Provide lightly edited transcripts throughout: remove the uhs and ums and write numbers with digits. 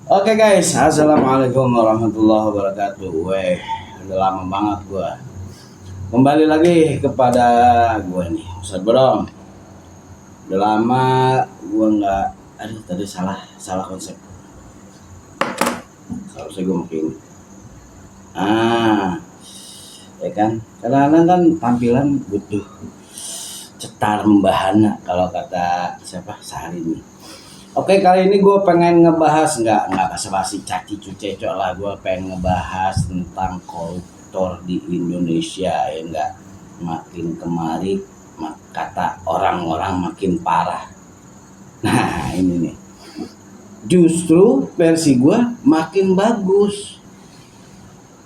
Oke guys, assalamualaikum warahmatullahi wabarakatuh. Udah lama banget gua. Kembali lagi kepada gua nih, Ustadz Bodong. Udah lama gua nggak, aduh tadi salah konsep. Seharusnya gua makin, ya kan? Kadang-kadang kan tampilan butuh cetar membahana kalau kata siapa Syahrini. Oke, kali ini gue pengen ngebahas nggak basa-basi caci cucecok lah. Gue pengen ngebahas tentang koruptor di Indonesia, ya enggak. Makin kemari kata orang-orang makin parah. Nah ini nih, justru versi gue makin bagus.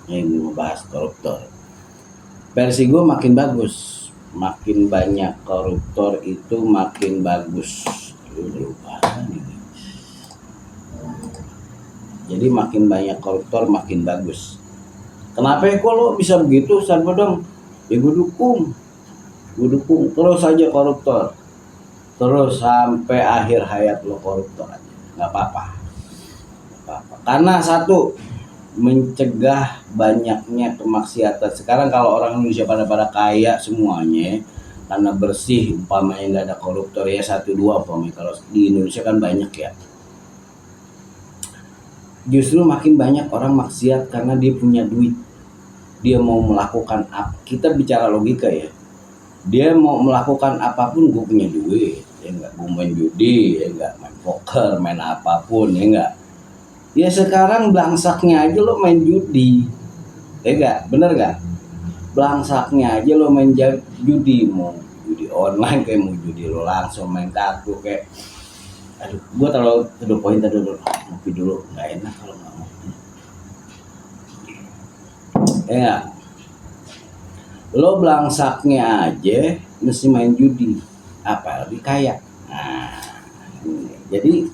Ini ngebahas koruptor, versi gue makin bagus. Makin banyak koruptor itu makin bagus. Jadi makin banyak koruptor makin bagus. Kenapa ya kok lo bisa begitu, Ustadz Bodong? Ya gue dukung terus aja koruptor, terus sampai akhir hayat lo koruptor aja, nggak apa-apa. Karena satu, mencegah banyaknya kemaksiatan. Sekarang kalau orang Indonesia pada kaya semuanya karena bersih, umpamanya nggak ada koruptor ya satu dua umpamanya. Kalau di Indonesia kan banyak ya, justru makin banyak orang maksiat karena dia punya duit. Dia mau melakukan apa, kita bicara logika ya, dia mau melakukan apapun, gue punya duit ya enggak, gue main judi ya enggak, main poker, main apapun ya enggak. Ya sekarang blangsaknya aja lo main judi ya enggak, bener enggak? Blangsaknya aja lo main judi, mau judi online kayak mau judi lo langsung main kartu kayak, aduh gue terlalu to the point tadi dulu, ngopi dulu, nggak enak kalau nggak ngopi ya enggak. Lo blangsaknya aja mesti main judi, apa lebih kaya. Nah jadi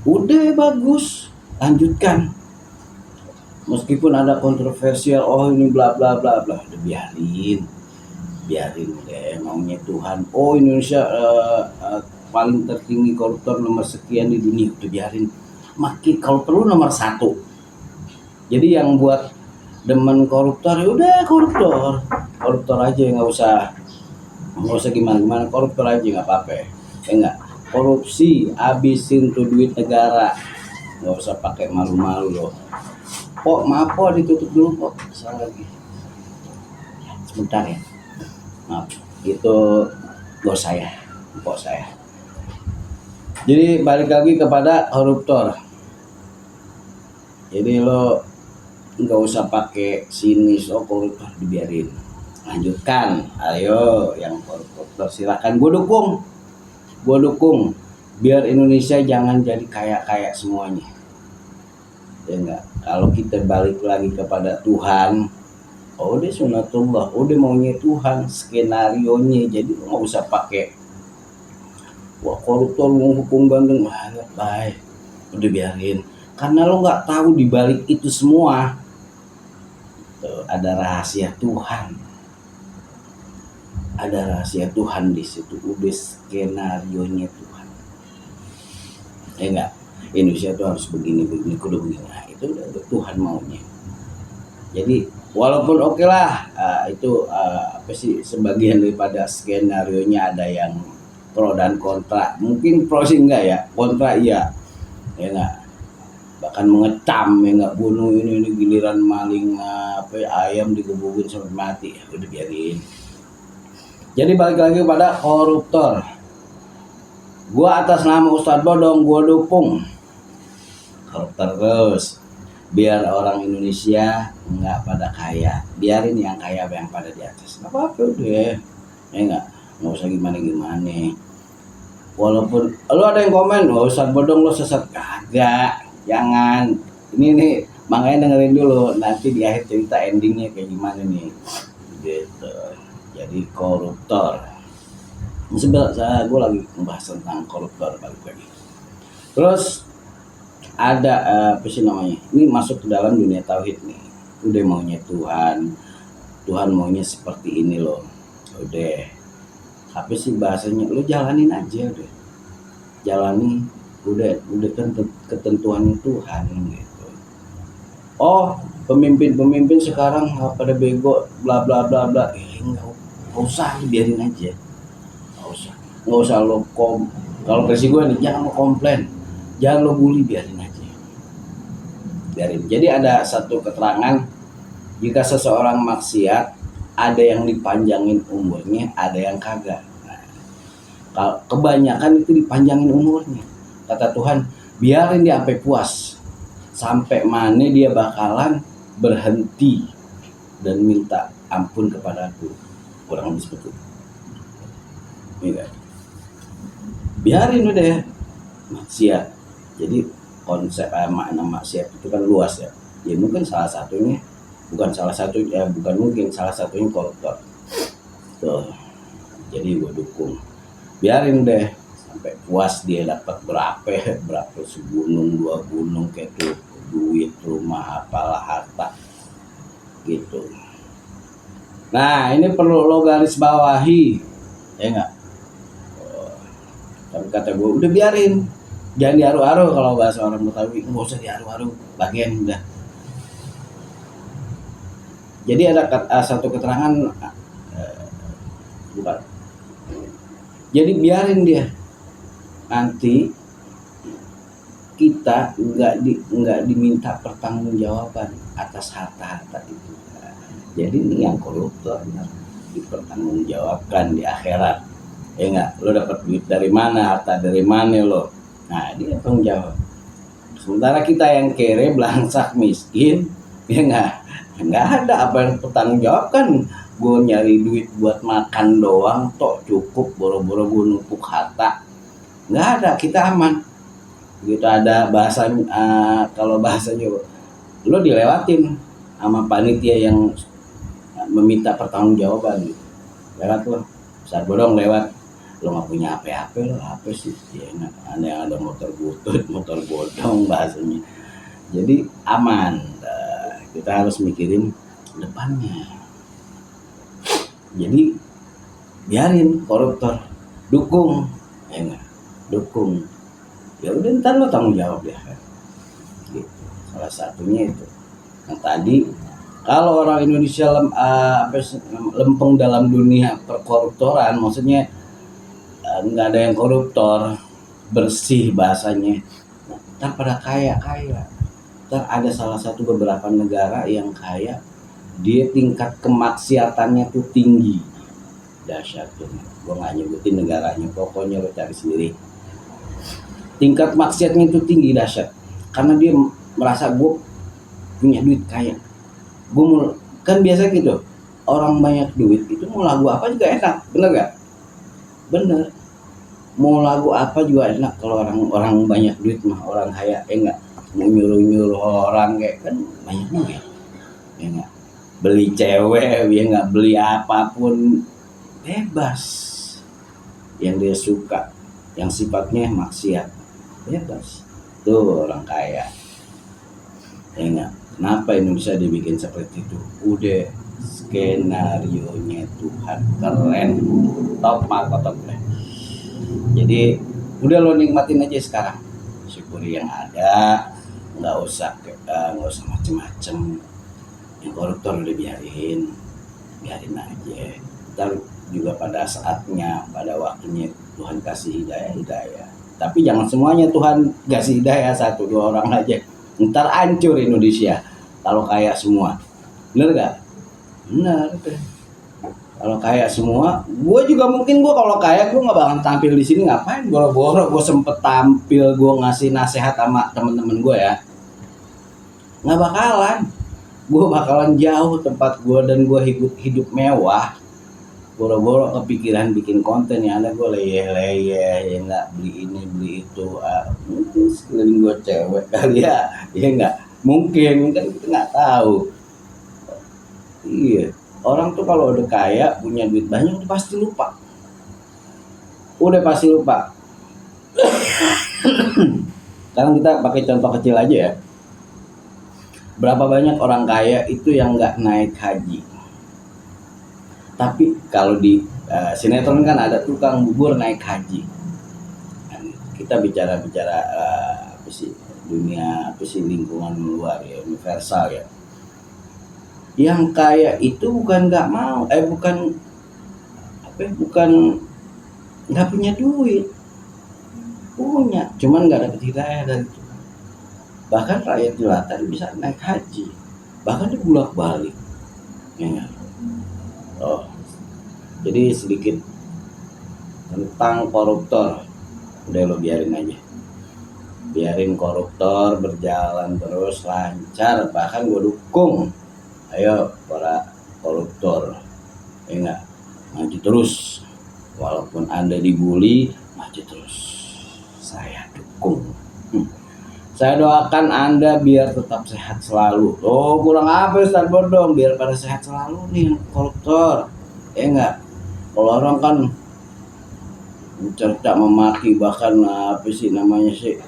udah bagus, lanjutkan. Meskipun ada kontroversial, oh ini bla bla bla bla, udah biarin deh, maunya Tuhan. Oh Indonesia paling tertinggi koruptor nomor sekian di dunia, udah biarin. Makin kalau perlu nomor satu. Jadi yang buat demen koruptor ya udah koruptor aja, nggak usah gimana koruptor aja, nggak apa-apa ya enggak. Korupsi habisin tuh duit negara, nggak usah pakai malu-malu loh. Kok maaf kok, ditutup dulu kok, salah lagi sebentar ya, maaf. Itu bos saya. Jadi balik lagi kepada koruptor. Jadi lo nggak usah pakai sinis, oh koruptor, dibiarin, lanjutkan. Ayo yang koruptor silakan, gue dukung biar Indonesia jangan jadi kaya semuanya ya enggak. Kalau kita balik lagi kepada Tuhan, oh udah sunatullah, udah maunya Tuhan, skenario nya. Jadi nggak usah pakai wah koruptor mau hukum banding, baik, udah biarin. Karena lo nggak tahu di balik itu semua tuh, ada rahasia Tuhan di situ, udah skenario nya Tuhan ya enggak. Indonesia tuh harus begini kudu begini, nah, itu udah Tuhan maunya. Jadi walaupun oke lah, itu apa sih, sebagian daripada skenario nya ada yang pro dan kontra. Mungkin pro sih enggak ya, kontra iya ya enggak. Bahkan mengecam ya enggak, bunuh ini giliran maling ayam digebukin sampai mati, udah biarin. Jadi balik lagi pada koruptor, gua atas nama Ustadz Bodong, gua dukung koruptor terus, biar orang Indonesia nggak pada kaya, biarin yang kaya yang pada di atas, nggak apa-apa udah ya nggak usah gimana. Walaupun lo ada yang komen, oh Ustadz Bodong lo sesat, kagak, jangan. Ini makanya dengerin dulu, nanti di akhir cerita endingnya kayak gimana nih gitu. Jadi koruptor, sebenarnya gue lagi membahas tentang koruptor balik lagi. Terus ada apa sih namanya, ini masuk ke dalam dunia tauhid nih. Udah maunya Tuhan maunya seperti ini loh, udah apa sih bahasanya, lu jalanin aja, udah jalani udah ketentuannya Tuhan gitu. Oh, pemimpin sekarang pada bego bla bla bla bla. Enggak usah, biarin aja. Nggak usah lo kalau versi gue nih, jangan lo komplain, jangan lo bully, biarin aja. Jadi ada satu keterangan, jika seseorang maksiat, ada yang dipanjangin umurnya, ada yang kagak. Nah, kalau kebanyakan itu dipanjangin umurnya. Kata Tuhan, biarin dia sampai puas, sampai mana dia bakalan berhenti dan minta ampun kepadaku. Kurang lebih seperti itu. Iya. Biarin udah maksiat. Jadi konsep makna maksiat itu kan luas ya. Ya mungkin salah satunya salah satunya koruptor. Tuh. Jadi gue dukung. Biarin deh sampai puas dia dapat berapa segunung dua gunung kayak tuh, duit, rumah, apalah, harta gitu. Nah, ini perlu lo garis bawahi, ya enggak? Tapi kata gue, udah biarin, jangan diaru-aru. Kalau bahasa orang Betawi, nggak usah diaru-aru, bagian udah. Jadi ada satu keterangan, bukan. Jadi biarin dia, nanti kita nggak diminta pertanggungjawaban atas harta-harta itu. Nah, jadi ini yang koruptor dipertanggungjawabkan di akhirat. Ya enggak, lo dapat duit dari mana, harta dari mana lo. Nah, dia tanggung jawab. Sementara kita yang kere, belangsak, miskin, ya enggak ada apa yang bertanggung jawab kan. Gue nyari duit buat makan doang, tok cukup, boro-boro gue numpuk harta. Enggak ada, kita aman. Begitu ada bahasa, kalau bahasanya lo dilewatin sama panitia yang meminta pertanggungjawaban gitu. Lewat lo, saat bodong lewat. Lo nggak punya apa-apa, lo apa sih? Ya enak, ada motor butut, motor bodong bahasanya. Jadi aman. Kita harus mikirin depannya. Jadi biarin koruptor, dukung, ya enggak, dukung. Ya udah, ntar lo tanggung jawab ya. Gitu. Salah satunya itu. Yang tadi, kalau orang Indonesia lempeng dalam dunia perkoruptoran, maksudnya nggak ada yang koruptor, bersih bahasanya, ntar pada kaya. Ntar ada salah satu beberapa negara yang kaya, dia tingkat kemaksiatannya tuh tinggi, dahsyat tuh. Gue nggak nyebutin negaranya, pokoknya lo cari sendiri. Tingkat maksiatnya itu tinggi, dahsyat, karena dia merasa gue punya duit kaya. Gue kan biasa gitu, orang banyak duit itu mau lagu apa juga enak, bener gak? Bener. Mau lagu apa juga enak kalau orang banyak duit mah, orang kaya, enggak. Mau nyuruh orang kayak kan banyak duit, ya enggak. Beli cewek, ya enggak, beli apapun bebas. Yang dia suka, yang sifatnya maksiat, bebas. Tuh orang kaya, ya enggak. Kenapa Indonesia dibikin seperti itu? Udah skenario-nya Tuhan keren, top mark top. Jadi udah lo nikmatin aja sekarang, syukuri yang ada, nggak usah macem-macem. Yang koruptor udah biarin aja. Ntar juga pada saatnya, pada waktunya Tuhan kasih hidayah. Tapi jangan semuanya Tuhan kasih hidayah, 1-2 orang aja. Ntar hancur Indonesia kalau kaya semua. Bener gak? Bener. Kalau kaya semua, gue juga mungkin kalau kaya gue nggak bakal tampil di sini. Ngapain? Boro-boro gue sempet tampil, gue ngasih nasihat sama temen-temen gue ya. Nggak bakalan. Gue bakalan jauh tempat gue dan gue hidup mewah. Boro-boro kepikiran bikin konten yang ada gue leyeh, ya nggak, beli ini beli itu. Mungkin sekeliling gue cewek kali ya nggak. Mungkin kan kita nggak tahu. Iya. Orang tuh kalau udah kaya, punya duit banyak, pasti lupa. Udah pasti lupa. Sekarang kita pakai contoh kecil aja ya. Berapa banyak orang kaya itu yang nggak naik haji. Tapi kalau di sinetron kan ada tukang bubur naik haji. Dan kita kita bicara apa sih, dunia apa sih, lingkungan luar ya, universal ya. Yang kaya itu bukan nggak mau, bukan nggak punya duit, punya, cuman nggak dapet hidayah dari Tuhan. Bahkan rakyat jelata bisa naik haji, bahkan dia bolak-balik. Ya. Oh, jadi sedikit tentang koruptor. Udah lo biarin aja, biarin koruptor berjalan terus lancar, bahkan gue dukung. Ayo para koruptor, ya enggak, maju terus, walaupun Anda dibully, maju terus, saya dukung. Saya doakan Anda biar tetap sehat selalu. Oh, kurang apa Ustaz Bodong? Biar pada sehat selalu nih koruptor, ya enggak. Kalau orang kan mencerca, memaki, bahkan apa sih namanya sih,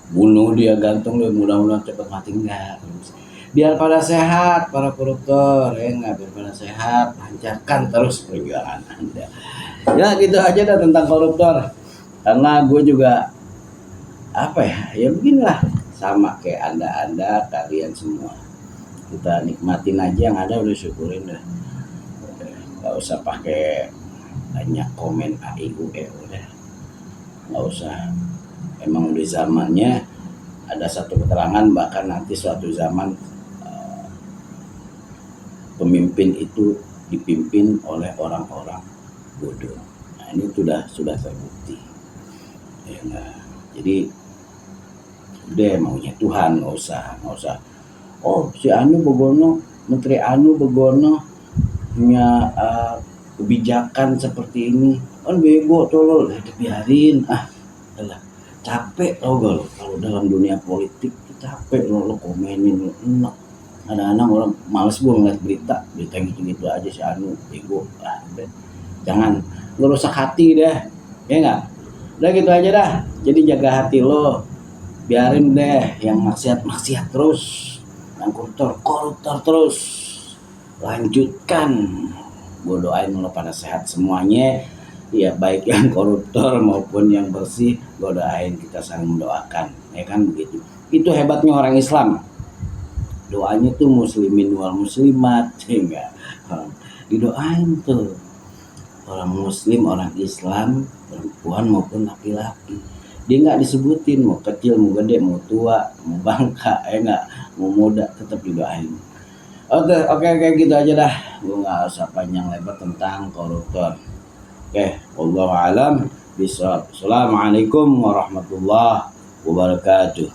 bunuh dia, gantung dia, mudah-mudahan cepat mati. Enggak, biar pada sehat para koruptor, ya enggak, biar pada sehat, lancarkan terus perjuangan Anda. Ya gitu aja dah tentang koruptor, karena gue juga apa ya beginilah, sama kayak anda kalian semua, kita nikmatin aja yang ada, udah syukurin dah, nggak usah pakai banyak komen AIUE, udah nggak usah. Emang udah zamannya ada satu keterangan, bahkan nanti suatu zaman pemimpin itu dipimpin oleh orang-orang bodoh. Nah ini sudah terbukti, ya enggak. Jadi udah, maunya Tuhan, nggak usah. Oh si Anu begono, Menteri Anu begono punya kebijakan seperti ini, kan bego tolol, biarin adalah capek tau gak lo, kalau dalam dunia politik capek lo komenin lo, enak. Kadang-kadang orang males gue ngeliat berita gitu aja, si Anu bego, jangan ngerusak hati deh, ya nggak. Udah gitu aja dah, jadi jaga hati lo, biarin deh yang maksiat terus, yang koruptor terus, lanjutkan. Gue doain lo pada sehat semuanya ya, baik yang koruptor maupun yang bersih. Gue doain, kita saling mendoakan, ya kan begitu. Itu hebatnya orang Islam, doanya tuh muslimin wal muslimat, sehingga didoain tuh orang muslim, orang Islam, perempuan maupun laki-laki. Dia nggak disebutin mau kecil, mau gede, mau tua, mau bangka, nggak, mau muda, tetap didoain. Oke, gitu aja dah. Gue nggak usah panjang lebar tentang koruptor. Oke, wallahu alam bishawab. Assalamualaikum warahmatullahi wabarakatuh.